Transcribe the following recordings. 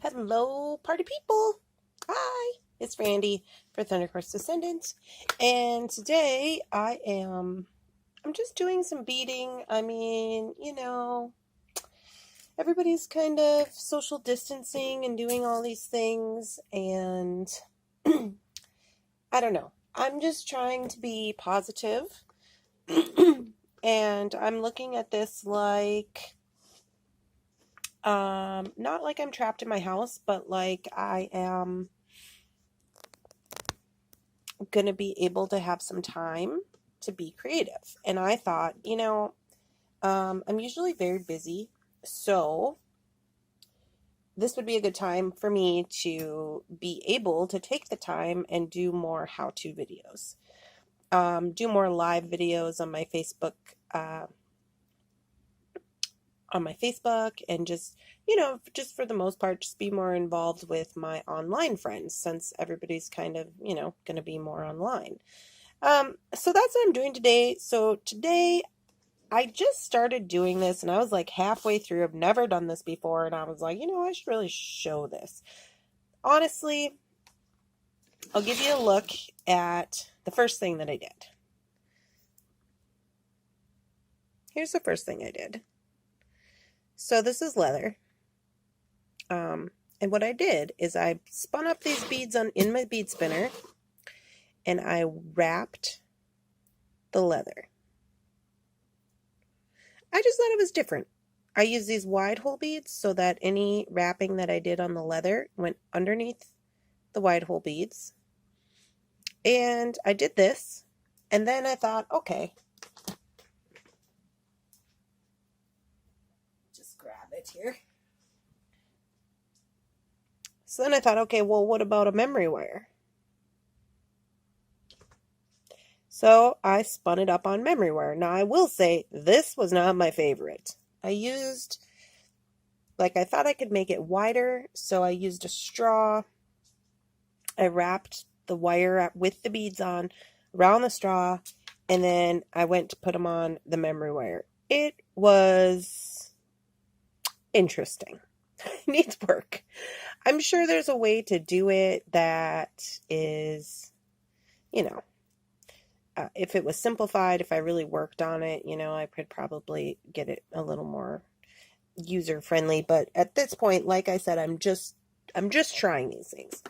Hello, party people. Hi, it's Randy for Thunderhorse Descendant, and today I'm just doing some beading. I mean, everybody's kind of social distancing and doing all these things, and I don't know. I'm just trying to be positive, and I'm looking at this like not like I'm trapped in my house, but like I am gonna be able to have some time to be creative. And I thought, I'm usually very busy, so this would be a good time for me to be able to take the time and do more how-to videos, do more live videos on my Facebook, and just for the most part, just be more involved with my online friends since everybody's kind of, going to be more online. So that's what I'm doing today. So today I just started doing this and I was like halfway through. I've never done this before. And I was like, I should really show this. Honestly, I'll give you a look at the first thing that I did. Here's the first thing I did. So this is leather. And what I did is I spun up these beads in my bead spinner and I wrapped the leather. I just thought it was different. I used these wide hole beads so that any wrapping that I did on the leather went underneath the wide hole beads. And I did this, and then I thought, okay, just grab it here. So then I thought, okay, well, what about a memory wire? So I spun it up on memory wire. Now I will say this was not my favorite. I thought I could make it wider, so I used a straw. I wrapped the wire with the beads on around the straw, and then I went to put them on the memory wire. It was interesting. It needs work. I'm sure there's a way to do it that is, if it was simplified, if I really worked on it, I could probably get it a little more user-friendly. But at this point, like I said, I'm just trying these things.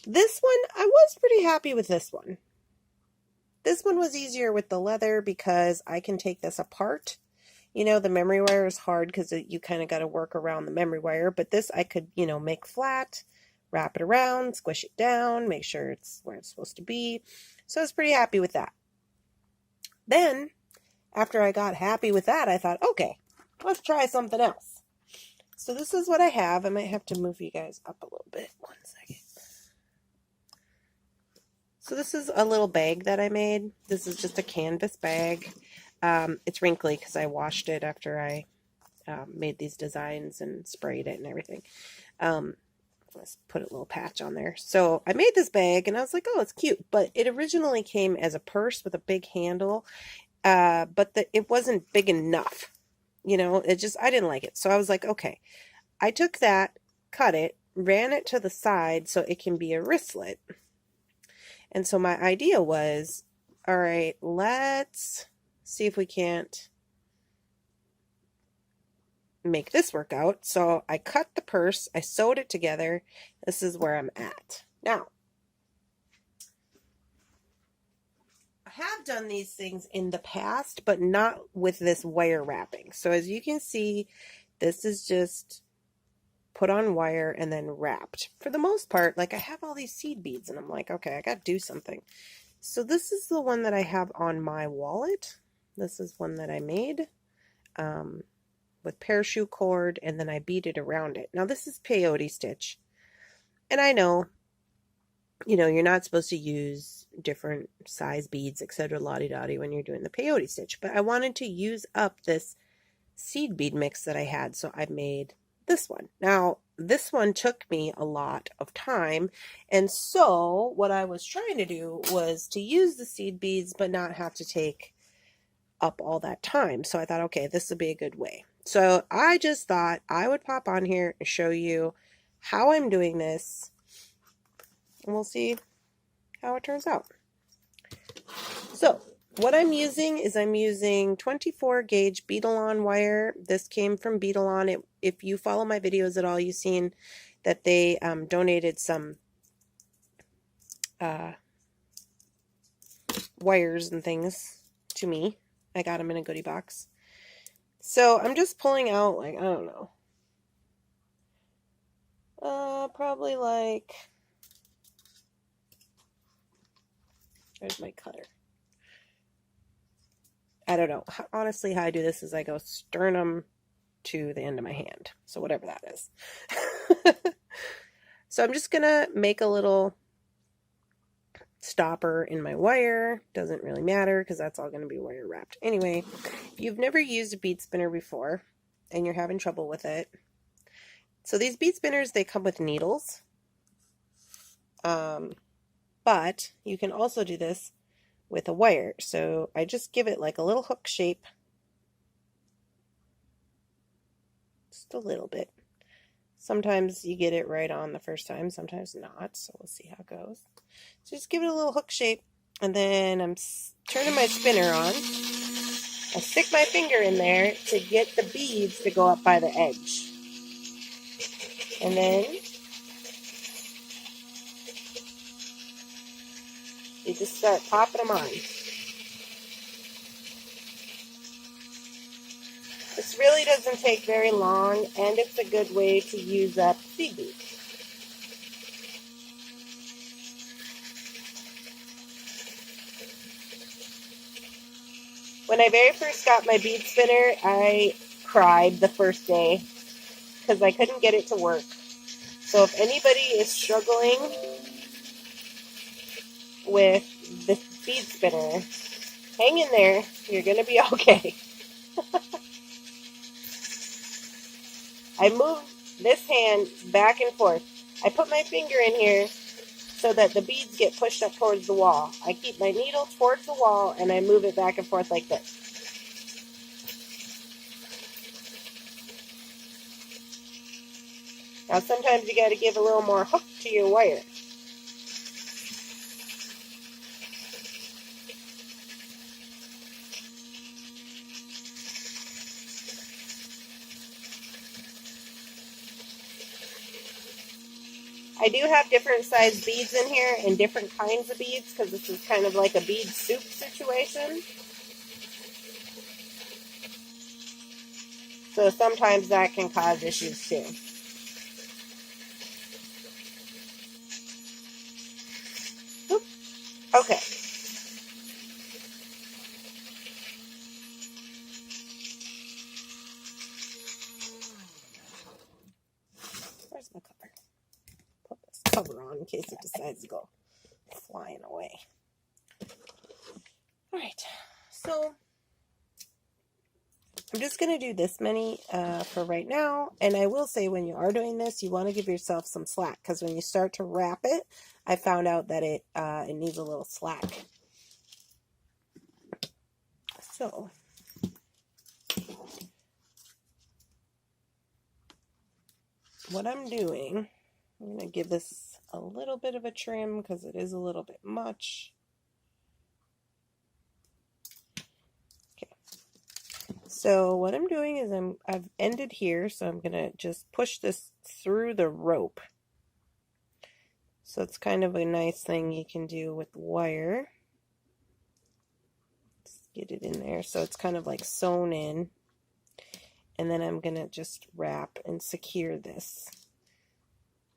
This one, I was pretty happy with this one. This one was easier with the leather because I can take this apart. The memory wire is hard because you kind of got to work around the memory wire. But this I could, make flat, wrap it around, squish it down, make sure it's where it's supposed to be. So I was pretty happy with that. Then, after I got happy with that, I thought, okay, let's try something else. So this is what I have. I might have to move you guys up a little bit. One second. So this is a little bag that I made. This is just a canvas bag. It's wrinkly because I washed it after I made these designs and sprayed it and everything. Let's put a little patch on there. So I made this bag and I was like, oh, it's cute. But it originally came as a purse with a big handle, but it wasn't big enough. I didn't like it. So I was like, okay. I took that, cut it, ran it to the side so it can be a wristlet. And so my idea was, all right, let's see if we can't make this work out. So I cut the purse, I sewed it together. This is where I'm at. Now, I have done these things in the past, but not with this wire wrapping. So as you can see, this is just put on wire and then wrapped. For the most part, like I have all these seed beads and I'm like, okay, I got to do something. So this is the one that I have on my wallet. This is one that I made with parachute cord, and then I beaded around it. Now this is peyote stitch. And I know, you're not supposed to use different size beads, etc. la-di-da-di when you're doing the peyote stitch. But I wanted to use up this seed bead mix that I had, so I made this one. Now, this one took me a lot of time, and so what I was trying to do was to use the seed beads but not have to take up all that time. So I thought, okay, this would be a good way. So I just thought I would pop on here and show you how I'm doing this, and we'll see how it turns out. So what I'm using is I'm using 24 gauge Beadalon wire. This came from Beadalon. If you follow my videos at all, you've seen that they donated some wires and things to me. I got them in a goodie box. So I'm just pulling out, like, I don't know, probably like, where's my cutter? I don't know. Honestly, how I do this is I go sternum to the end of my hand. So whatever that is. So I'm just going to make a little stopper in my wire. Doesn't really matter because that's all going to be wire wrapped. Anyway, if you've never used a bead spinner before and you're having trouble with it, so these bead spinners, they come with needles. But you can also do this with a wire. So I just give it like a little hook shape. Just a little bit. Sometimes you get it right on the first time, sometimes not. So we'll see how it goes. So just give it a little hook shape. And then I'm turning my spinner on. I stick my finger in there to get the beads to go up by the edge. And then you just start popping them on. This really doesn't take very long, and it's a good way to use up seed beads. When I very first got my bead spinner, I cried the first day because I couldn't get it to work. So if anybody is struggling with the bead spinner, hang in there. You're going to be okay. I move this hand back and forth. I put my finger in here so that the beads get pushed up towards the wall. I keep my needle towards the wall and I move it back and forth like this. Now sometimes you got to give a little more hook to your wire. I do have different size beads in here and different kinds of beads because this is kind of like a bead soup situation. So sometimes that can cause issues too. Oop. Okay. Where's my cover? Put this cover on in case it decides to go flying away. Alright, so I'm just going to do this many for right now. And I will say when you are doing this, you want to give yourself some slack. Because when you start to wrap it, I found out that it needs a little slack. So what I'm doing, I'm going to give this a little bit of a trim because it is a little bit much. So what I'm doing is I've ended here, so I'm going to just push this through the rope. So it's kind of a nice thing you can do with wire. Just get it in there so it's kind of like sewn in. And then I'm going to just wrap and secure this.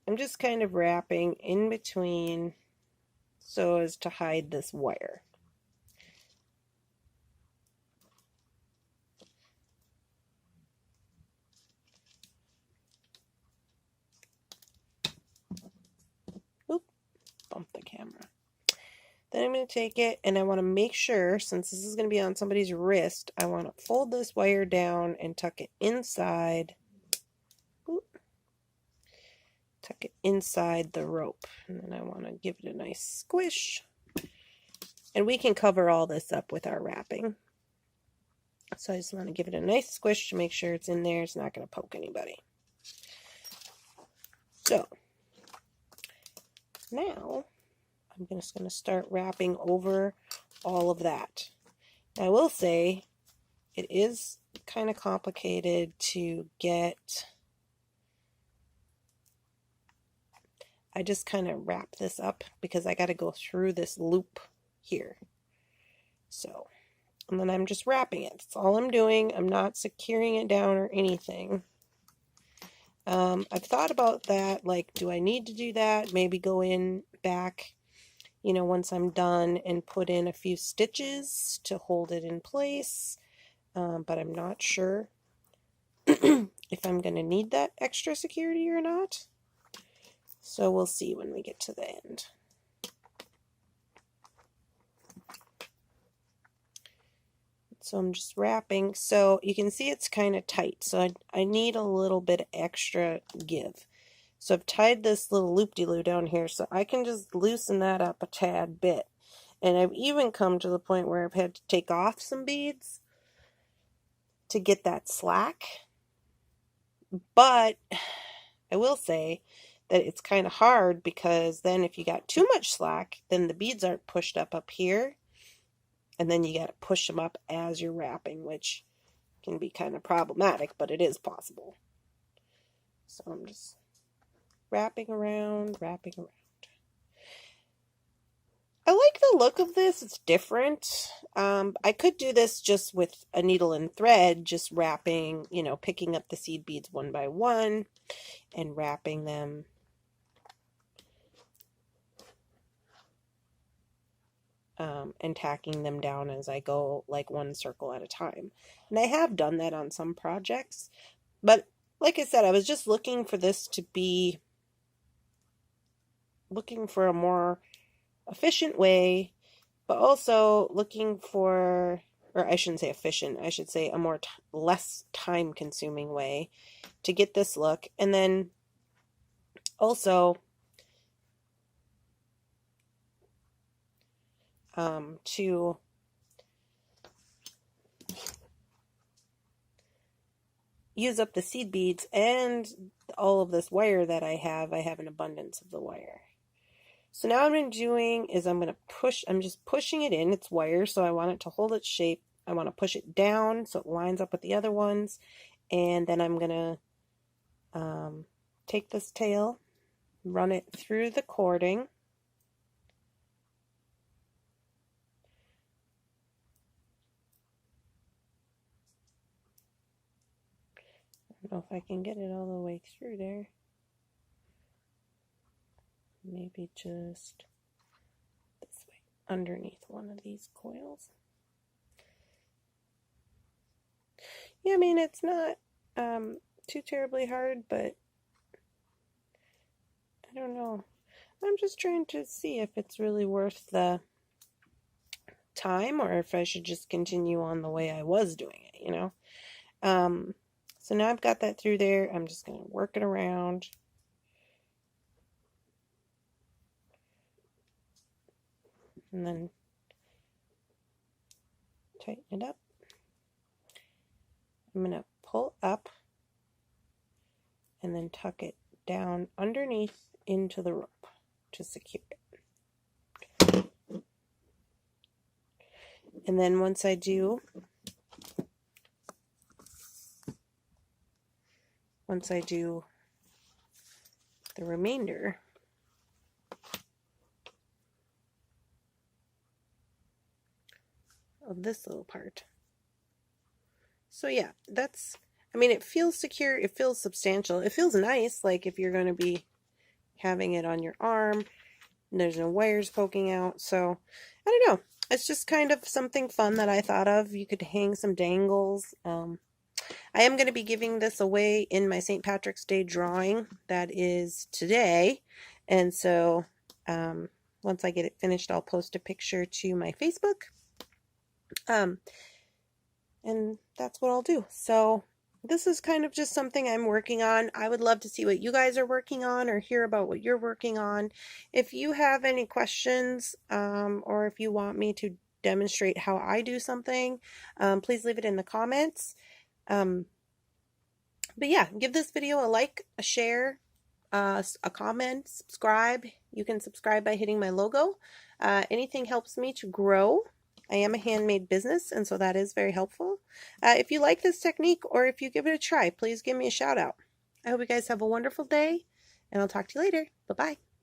I'm just kind of wrapping in between so as to hide this wire. Bump the camera. Then I'm going to take it and I want to make sure, since this is going to be on somebody's wrist, I want to fold this wire down and tuck it inside. Tuck it inside the rope. And then I want to give it a nice squish. And we can cover all this up with our wrapping. So I just want to give it a nice squish to make sure it's in there. It's not going to poke anybody. So now I'm just going to start wrapping over all of that. I will say it is kind of complicated to get. I just kind of wrap this up because I got to go through this loop here. So, and then I'm just wrapping it. That's all I'm doing. I'm not securing it down or anything. I've thought about that, like, do I need to do that? Maybe go in back, you know, once I'm done and put in a few stitches to hold it in place. But I'm not sure if I'm going to need that extra security or not. So we'll see when we get to the end. So I'm just wrapping. So you can see it's kind of tight. So I need a little bit of extra give. So I've tied this little loop-de-loo down here so I can just loosen that up a tad bit. And I've even come to the point where I've had to take off some beads to get that slack. But I will say that it's kind of hard because then if you got too much slack, then the beads aren't pushed up here. And then you got to push them up as you're wrapping, which can be kind of problematic, but it is possible. So I'm just wrapping around, wrapping around. I like the look of this. It's different. I could do this just with a needle and thread, just wrapping, you know, picking up the seed beads one by one and wrapping them. And tacking them down as I go, like one circle at a time. And I have done that on some projects, but like I said, I was just looking for this to be, looking for a more efficient way, but also looking for, or I shouldn't say efficient, I should say a more less time consuming way to get this look. And then also to use up the seed beads and all of this wire that I have an abundance of the wire. So now what I'm doing is I'm just pushing it in. It's wire, so I want it to hold its shape. I want to push it down so it lines up with the other ones. And then I'm going to take this tail, run it through the cording. I don't know if I can get it all the way through there. Maybe just this way, underneath one of these coils. Yeah, I mean, it's not too terribly hard, but I don't know. I'm just trying to see if it's really worth the time or if I should just continue on the way I was doing it, you know? So now I've got that through there. I'm just going to work it around. And then tighten it up. I'm going to pull up and then tuck it down underneath into the rope to secure it. And then once I do the remainder of this little part. So yeah, that's, I mean, it feels secure, it feels substantial, it feels nice, like if you're going to be having it on your arm, and there's no wires poking out. So I don't know, it's just kind of something fun that I thought of. You could hang some dangles. I am going to be giving this away in my St. Patrick's Day drawing that is today, and so once I get it finished, I'll post a picture to my Facebook. And that's what I'll do. So this is kind of just something I'm working on. I would love to see what you guys are working on or hear about what you're working on. If you have any questions or if you want me to demonstrate how I do something, please leave it in the comments. But yeah, give this video a like, a share, a comment, subscribe. You can subscribe by hitting my logo. Anything helps me to grow. I am a handmade business, and so that is very helpful. If you like this technique or if you give it a try, please give me a shout out. I hope you guys have a wonderful day, and I'll talk to you later. Bye-bye.